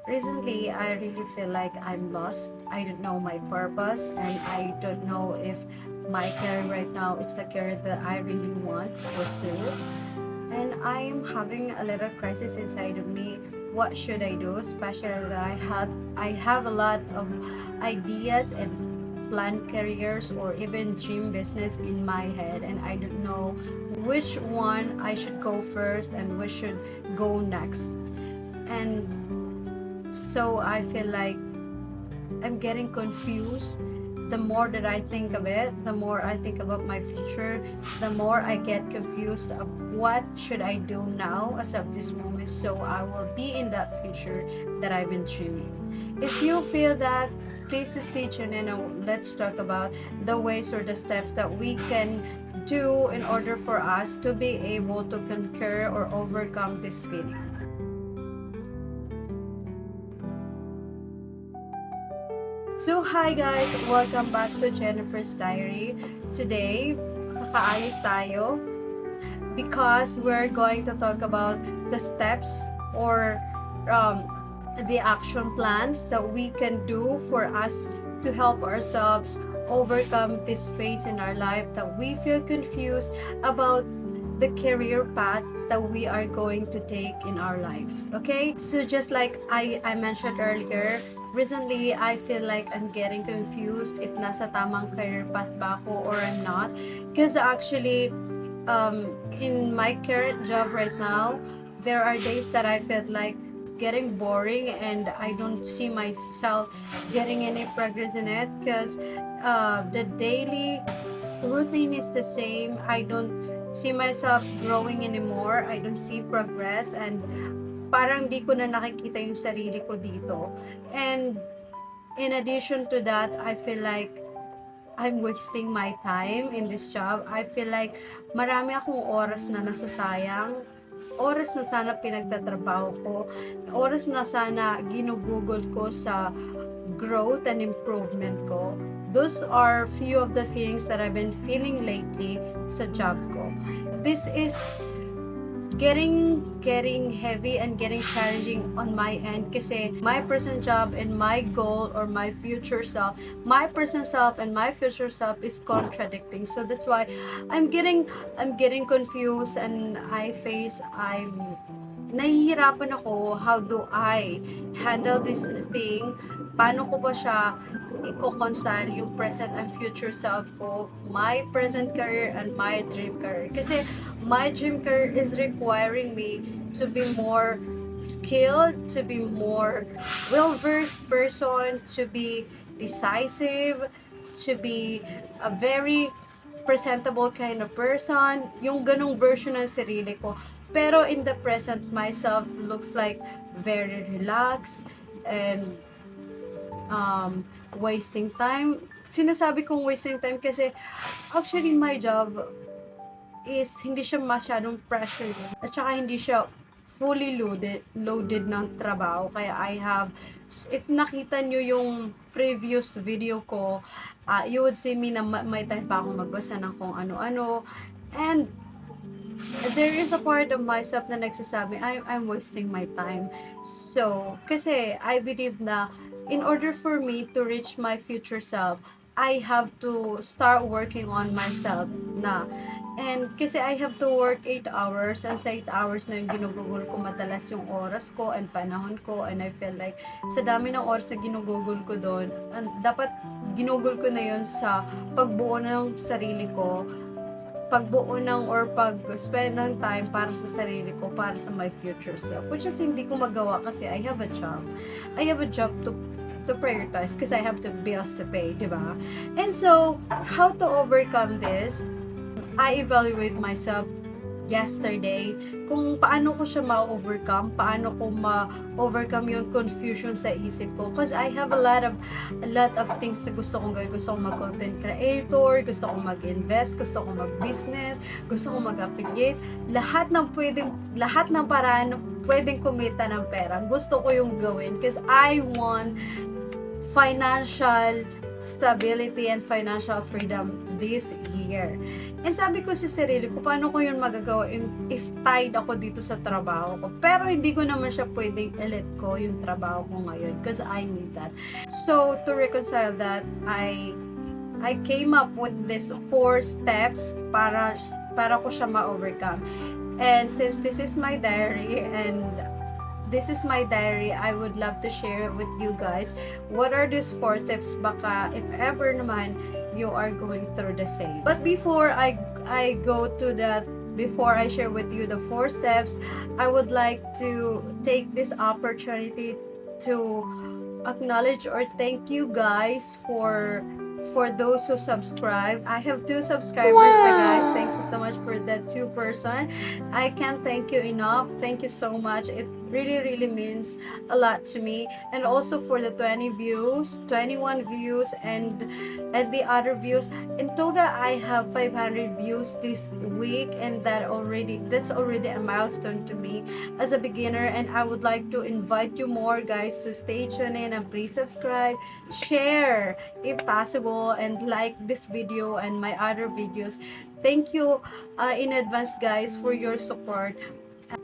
Recently, I really feel like I'm lost. I don't know my purpose, and I don't know if my career right now is the career that I really want to pursue. And I'm having a little crisis inside of me. What should I do? Especially that I have a lot of ideas and planned careers or even dream business in my head, and I don't know which one I should go first and which should go next. And so I feel like I'm getting confused. The more that I think of it, the more I think about my future, the more I get confused of what should I do now as of this moment so I will be in that future that I've been dreaming. If you feel that, please stay tuned and let's talk about the ways or the steps that we can do in order for us to be able to conquer or overcome this feeling. So, hi guys! Welcome back to Jennifer's Diary. Today, kakaayos tayo because we're going to talk about the steps or the action plans that we can do for us to help ourselves overcome this phase in our life that we feel confused about the career path that we are going to take in our lives. Okay? So just like I mentioned earlier, recently I feel like I'm getting confused if nasa tamang career path ba ako or I'm not. Because actually, in my current job right now, there are days that I felt like it's getting boring and I don't see myself getting any progress in it because the daily routine is the same. I don't see myself growing anymore. I don't see progress and parang di ko na nakikita yung sarili ko dito. And in addition to that, I feel like I'm wasting my time in this job. I feel like marami akong oras na nasasayang. Oras na sana pinagtatrabaho ko. Oras na sana ginugugol ko sa growth and improvement ko. Those are few of the feelings that I've been feeling lately sa job ko. This is getting heavy and getting challenging on my end kasi my present job and my goal or my future self, my present self and my future self is contradicting. So that's why I'm getting confused and I'm nahihirapan ako. How do I handle this thing? Paano ko ba siya i-reconcile yung present and future self ko, my present career and my dream career? Kasi my dream career is requiring me to be more skilled, to be more well-versed person, to be decisive, to be a very presentable kind of person, yung ganong version ng sarili ko. Pero in the present, myself looks like very relaxed and wasting time. Sinasabi kong wasting time kasi actually my job is hindi siya masyadong pressure at saka hindi siya fully loaded ng trabaho. Kaya if nakita nyo yung previous video ko, you would see me na may time pa akong magbasa ng kung ano-ano. And there is a part of myself na nagsasabi, I'm wasting my time. So, kasi I believe na in order for me to reach my future self, I have to start working on myself na. And kasi I have to work 8 hours and sa 8 hours na yung ginugugol ko madalas yung oras ko and panahon ko, and I feel like sa dami ng oras na ginugugol ko doon, dapat ginugol ko na yun sa pagbuo ng sarili ko, pagbuo ng or pag-spend ng time para sa sarili ko, para sa my future self, which is hindi ko magawa kasi I have a job to prioritize because I have to bills to pay, di ba? And so, how to overcome this? I evaluate myself yesterday kung paano ko siya ma-overcome, paano ko ma-overcome yung confusion sa isip ko, because I have a lot of things na gusto kong gawin. Gusto kong mag-content creator, gusto kong mag-invest, gusto kong mag-business, gusto kong mag-affiliate, lahat ng paraan pwedeng kumita ng pera, gusto ko yung gawin because I want financial stability and financial freedom this year. And sabi ko sa sarili ko, paano ko yun magagawa if tied ako dito sa trabaho ko? Pero hindi ko naman siya pwedeng i-let ko yung trabaho ko ngayon because I need that. So, to reconcile that, I came up with these 4 steps para ko siya ma-overcome. And since this is my diary I would love to share with you guys what are these 4 steps, baka if ever naman you are going through the same. But before I go to that, before I share with you the 4 steps, I would like to take this opportunity to acknowledge or thank you guys for those who subscribe. I have 2 subscribers na guys. Thank you so much for that 2 person. I can't thank you enough. Thank you so much. It really means a lot to me. And also for the 21 views and the other views. In total, I have 500 views this week, and that's already a milestone to me as a beginner. And I would like to invite you more guys to stay tuned in and please subscribe, share if possible, and like this video and my other videos. Thank you in advance guys for your support.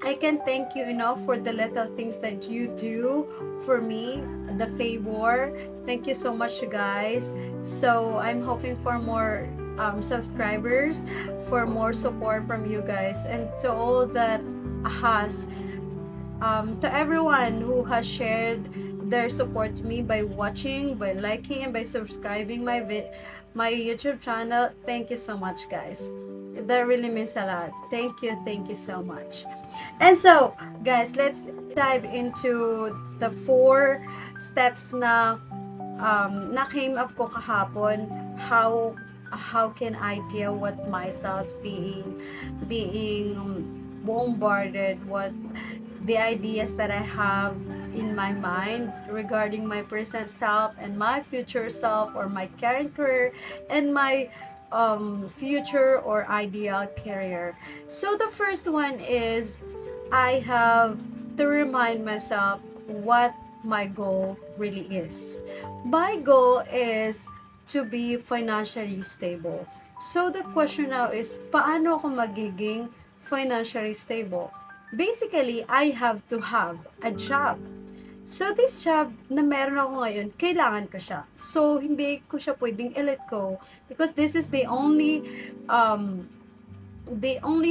I can thank you enough for the little things that you do for me, the favor. Thank you so much guys. So I'm hoping for more subscribers, for more support from you guys, and to all that has to everyone who has shared their support to me by watching, by liking, and by subscribing my YouTube channel. Thank you so much guys. That really means a lot. Thank you so much. And so guys, let's dive into the 4 steps na came up ko kahapon. How can I deal with myself being bombarded with the ideas that I have in my mind regarding my present self and my future self, or my current career and my future or ideal career. So the first one is I have to remind myself what my goal really is. My goal is to be financially stable. So the question now is, paano ako magiging financially stable? Basically, I have to have a job. So this job na meron ako ngayon, kailangan ko siya. So hindi ko siya pwedeng i-let go because this is the only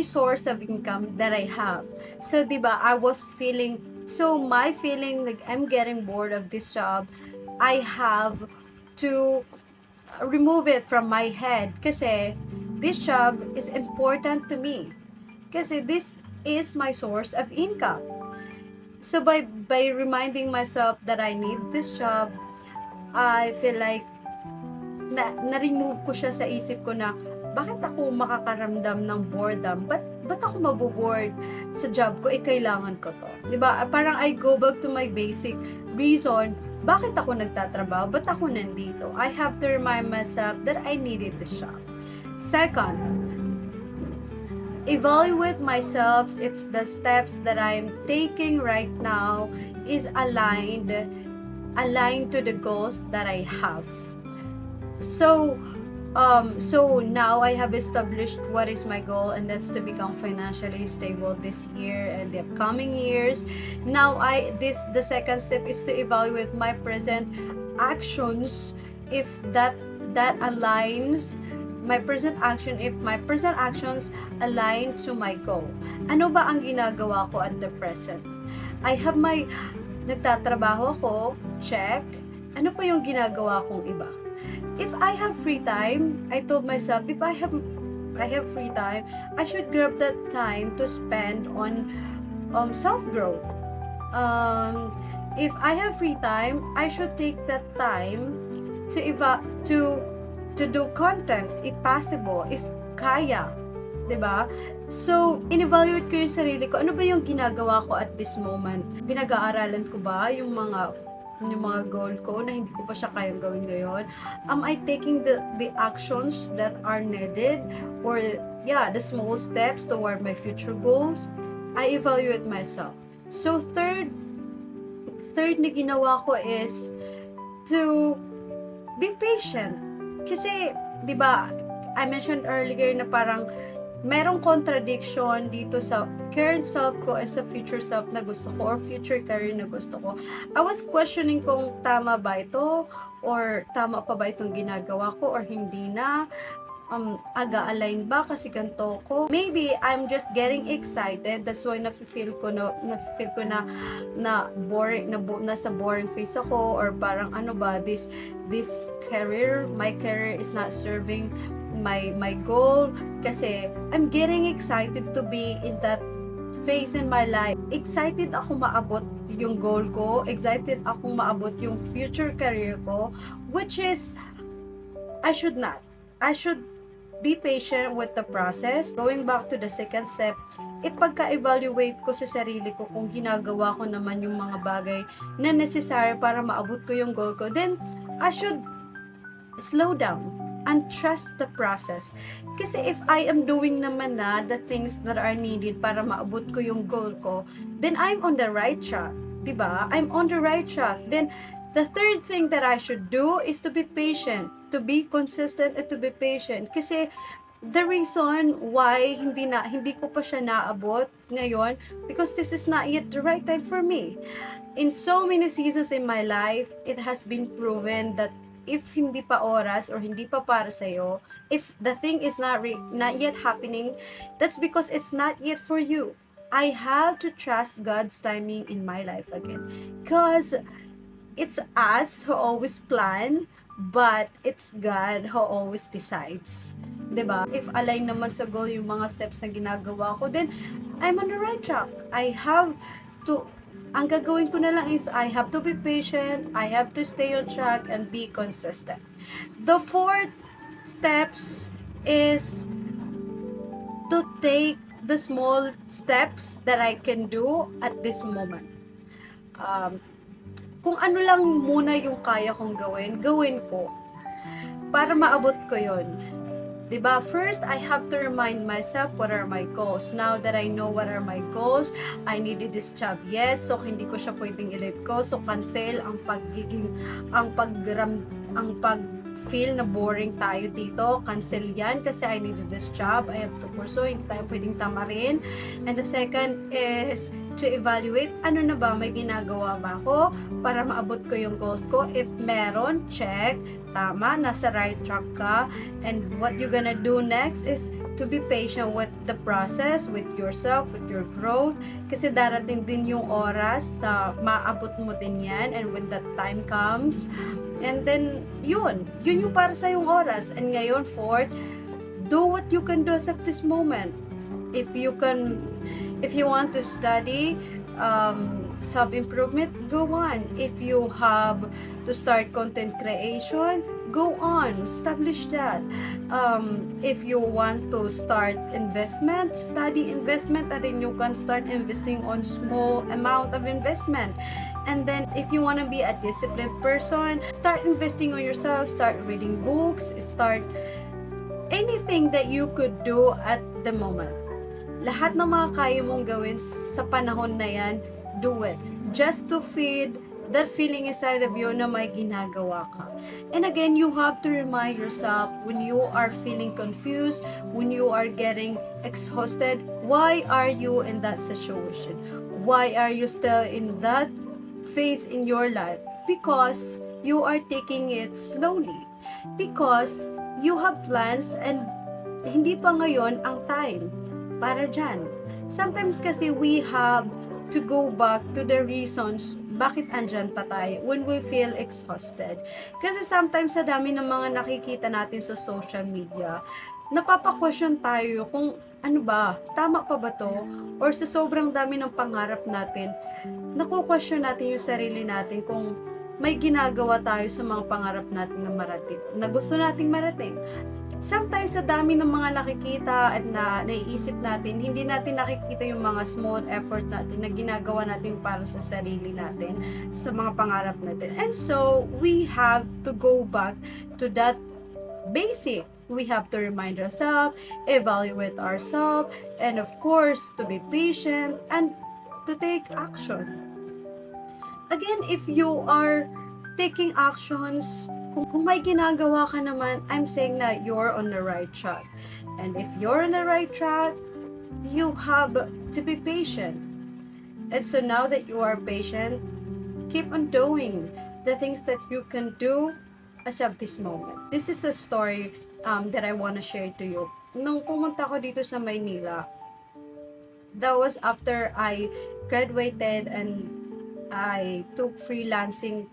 source of income that I have. So diba, my feeling like I'm getting bored of this job. I have to remove it from my head kasi this job is important to me. Kasi this is my source of income. So by reminding myself that I need this job, I feel like na-remove ko siya sa isip ko na bakit ako makakaramdam ng boredom? Ba't ako maboboard sa job ko? Kailangan ko to. Diba? Parang I go back to my basic reason. Bakit ako nagtatrabaho? Ba't ako nandito? I have to remind myself that I needed this job. Second, evaluate myself if the steps that I'm taking right now is aligned to the goals that I have. So now I have established what is my goal, and that's to become financially stable this year and the upcoming years. Now the second step is to evaluate my present actions if that aligns my present actions align to my goal. Ano ba ang ginagawa ko at the present? I have nagtatrabaho ako, check. Ano pa yung ginagawa kong iba? If I have free time, I told myself, if I have free time, I should grab that time to spend on self-growth. If I have free time, I should take that time to do contents if possible, if kaya, 'di ba? So, in-evaluate ko yung sarili ko. Ano ba yung ginagawa ko at this moment? Pinag-aaralan ko ba yung mga goal ko na hindi ko pa siya kayang gawin ngayon? Am I taking the actions that are needed, or the small steps toward my future goals? I evaluate myself. So third na ginawa ko is to be patient. Kasi, di ba, I mentioned earlier na parang merong contradiction dito sa current self ko and sa future self na gusto ko or future career na gusto ko. I was questioning kung tama ba ito or tama pa ba itong ginagawa ko or hindi na. Aga-align ba kasi ganito ko? Maybe I'm just getting excited. That's why nafe-feel ko na boring nasa boring phase ako or parang ano ba this career, my career is not serving my goal kasi I'm getting excited to be in that phase in my life. Excited ako maabot yung goal ko, excited ako maabot yung future career ko, which is I should be patient with the process. Going back to the second step, ipagka-evaluate ko sa sarili ko kung ginagawa ko naman yung mga bagay na necessary para maabot ko yung goal ko, then I should slow down and trust the process. Kasi if I am doing naman na the things that are needed para maabot ko yung goal ko, then I'm on the right track. Diba? I'm on the right track. Then, the third thing that I should do is to be patient, to be consistent and to be patient. Kasi the reason why hindi ko pa siya naabot ngayon because this is not yet the right time for me. In so many seasons in my life, it has been proven that if hindi pa oras or hindi pa para sa'yo, if the thing is not yet happening, that's because it's not yet for you. I have to trust God's timing in my life again. Because it's us who always plan, but it's God who always decides. 'Di ba? If align naman sa goal yung mga steps na ginagawa ko, then I'm on the right track. Ang gagawin ko na lang is I have to be patient, I have to stay on track and be consistent. The fourth steps is to take the small steps that I can do at this moment. Kung ano lang muna yung kaya kong gawin ko para maabot ko yon. Diba? First, I have to remind myself what are my goals. Now that I know what are my goals, I needed this job yet, so hindi ko siya pwedeng i-let go. So, cancel ang pag-feel na boring tayo dito. Cancel yan kasi I needed this job. I have to pursue. Hindi tayo pwedeng tamarin. And the second is to evaluate, ano na ba, may ginagawa ba ako para maabot ko yung goals ko? If meron, check. Tama, nasa right track ka. And what you're gonna do next is to be patient with the process, with yourself, with your growth. Kasi darating din yung oras na maabot mo din yan. And when that time comes, and then, yun yung para sa yung oras. And ngayon, fourth, do what you can do as of this moment. If you want to study self-improvement, go on. If you have to start content creation, go on, establish that. If you want to start investment, study investment, and then you can start investing on small amount of investment. And then if you want to be a disciplined person, start investing on yourself, start reading books, start anything that you could do at the moment. Lahat ng mga kaya mong gawin sa panahon na yan, do it. Just to feed that feeling inside of you na may ginagawa ka. And again, you have to remind yourself when you are feeling confused, when you are getting exhausted, why are you in that situation? Why are you still in that phase in your life? Because you are taking it slowly. Because you have plans and hindi pa ngayon ang time para dyan. Sometimes kasi we have to go back to the reasons bakit andyan pa tayo when we feel exhausted. Kasi sometimes sa dami ng mga nakikita natin sa social media, napapa-question tayo kung ano ba, tama pa ba to? Or sa sobrang dami ng pangarap natin, naku-question natin yung sarili natin kung may ginagawa tayo sa mga pangarap natin na gusto nating marating. Sometimes sa dami ng mga nakikita at na naiisip natin, hindi natin nakikita yung mga small efforts natin na ginagawa natin para sa sarili natin, sa mga pangarap natin. And so, we have to go back to that basic. We have to remind ourselves, evaluate ourselves, and of course, to be patient and to take action. Again, if you are taking actions Kung may ginagawa ka naman, I'm saying na you're on the right track. And if you're on the right track, you have to be patient. And so now that you are patient, keep on doing the things that you can do as of this moment. This is a story that I want to share to you. Nung pumunta ko dito sa Maynila, that was after I graduated and I took freelancing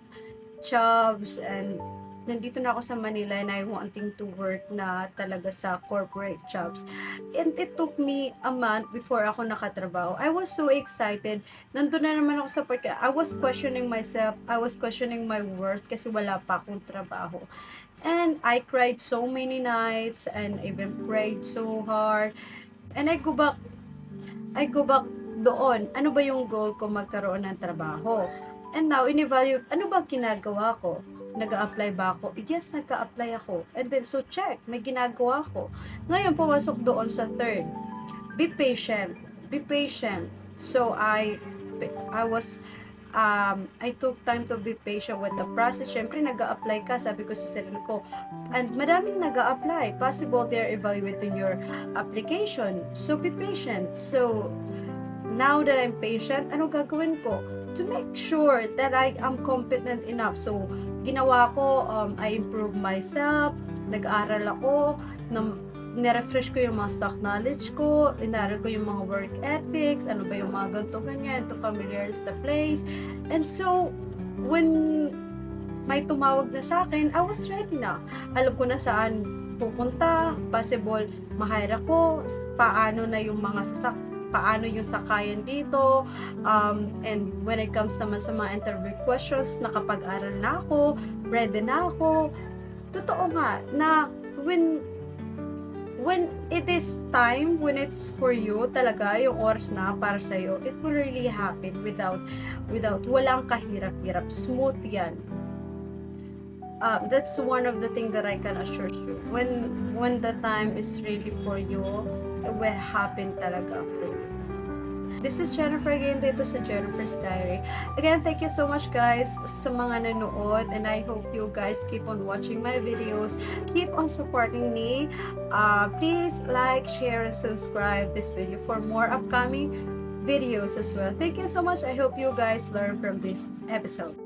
jobs, and nandito na ako sa Manila and I wanting to work na talaga sa corporate jobs. And it took me a month before ako nakatrabaho. I was so excited. Nandun na naman ako sa part. I was questioning myself. I was questioning my worth kasi wala pa akong trabaho. And I cried so many nights and even prayed so hard. And I go back doon. Ano ba yung goal ko? Magkaroon ng trabaho. And now, in-evaluate, ano ba ginagawa ko? Nag-a-apply ba ako? Yes, nag-a-apply ako. And then, so check, may ginagawa ko. Ngayon, pumasok doon sa third. Be patient. Be patient. So, I took time to be patient with the process. Siyempre, nag-a-apply ka, sabi ko sa sarili ko. And maraming nag-a-apply. Possible they're evaluating your application. So, be patient. So, now that I'm patient, ano gagawin ko? To make sure that I am competent enough. So, ginawa ko, I improved myself, nag-aral ako, nirefresh ko yung mga stock knowledge ko, inaral ko yung mga work ethics, ano ba yung mga ganito ganyan, to familiarize the place. And so, when may tumawag na sa akin, I was ready na. Alam ko na saan pupunta, possible ma-hire ako, paano yung sakayan dito, and when it comes naman sa mga interview questions, nakapag-aral na ako, ready na ako. Totoo nga, na when it is time, when it's for you, talaga, yung oras na para sa'yo, it will really happen without walang kahirap-hirap. Smooth yan. That's one of the things that I can assure you. When the time is really for you, it will happen talaga for you. This is Jennifer again dito sa Jennifer's Diary. Again, thank you so much guys sa mga nanood, and I hope you guys keep on watching my videos. Keep on supporting me. Please like, share, and subscribe this video for more upcoming videos as well. Thank you so much. I hope you guys learn from this episode.